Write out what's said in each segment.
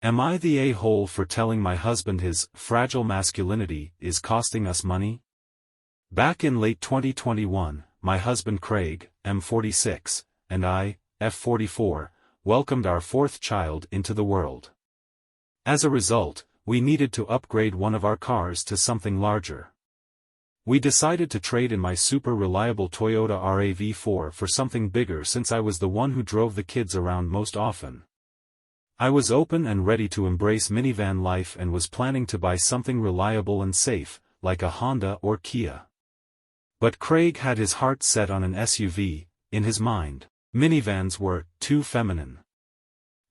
Am I the a-hole for telling my husband his fragile masculinity is costing us money? Back in late 2021, my husband Craig, M46, and I, F44, welcomed our fourth child into the world. As a result, we needed to upgrade one of our cars to something larger. We decided to trade in my super reliable Toyota RAV4 for something bigger since I was the one who drove the kids around most often. I was open and ready to embrace minivan life and was planning to buy something reliable and safe, like a Honda or Kia. But Craig had his heart set on an SUV. In his mind, minivans were too feminine.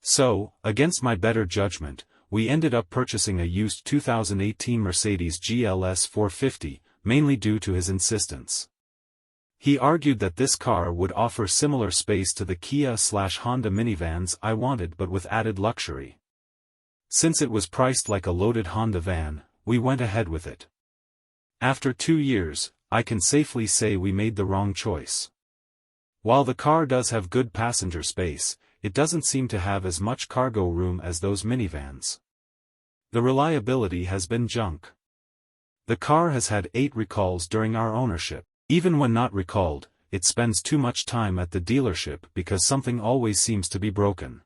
So, against my better judgment, we ended up purchasing a used 2018 Mercedes GLS 450, mainly due to his insistence. He argued that this car would offer similar space to the Kia/Honda minivans I wanted but with added luxury. Since it was priced like a loaded Honda van, we went ahead with it. After 2 years, I can safely say we made the wrong choice. While the car does have good passenger space, it doesn't seem to have as much cargo room as those minivans. The reliability has been junk. The car has had 8 recalls during our ownership. Even when not recalled, it spends too much time at the dealership because something always seems to be broken.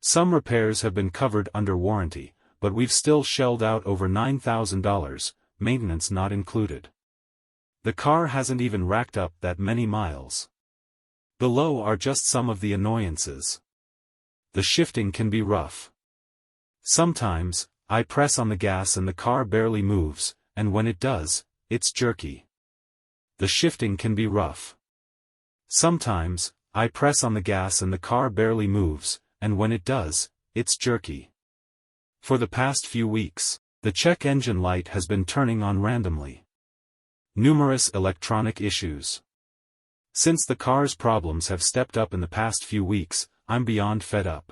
Some repairs have been covered under warranty, but we've still shelled out over $9,000, maintenance not included. The car hasn't even racked up that many miles. Below are just some of the annoyances. The shifting can be rough. Sometimes, I press on the gas and the car barely moves, and when it does, it's jerky. The shifting can be rough. Sometimes, I press on the gas and the car barely moves, and when it does, it's jerky. For the past few weeks, the check engine light has been turning on randomly. Numerous electronic issues. Since the car's problems have stepped up in the past few weeks, I'm beyond fed up.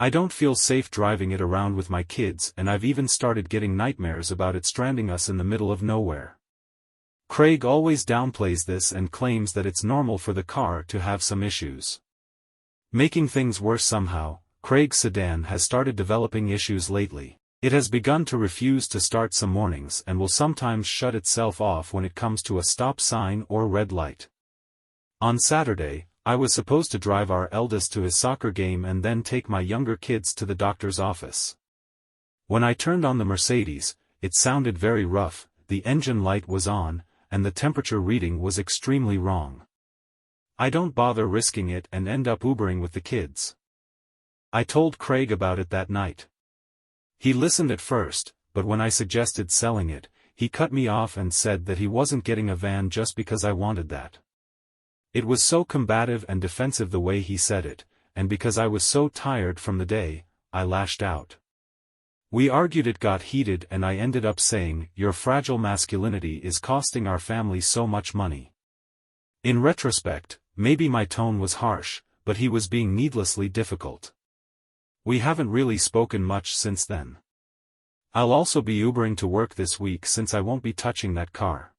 I don't feel safe driving it around with my kids, and I've even started getting nightmares about it stranding us in the middle of nowhere. Craig always downplays this and claims that it's normal for the car to have some issues. Making things worse somehow, Craig's sedan has started developing issues lately. It has begun to refuse to start some mornings and will sometimes shut itself off when it comes to a stop sign or red light. On Saturday, I was supposed to drive our eldest to his soccer game and then take my younger kids to the doctor's office. When I turned on the Mercedes, it sounded very rough, the engine light was on, and the temperature reading was extremely wrong. I don't bother risking it and end up Ubering with the kids. I told Craig about it that night. He listened at first, but when I suggested selling it, he cut me off and said that he wasn't getting a van just because I wanted that. It was so combative and defensive the way he said it, and because I was so tired from the day, I lashed out. We argued, it got heated, and I ended up saying, "Your fragile masculinity is costing our family so much money." In retrospect, maybe my tone was harsh, but he was being needlessly difficult. We haven't really spoken much since then. I'll also be Ubering to work this week since I won't be touching that car.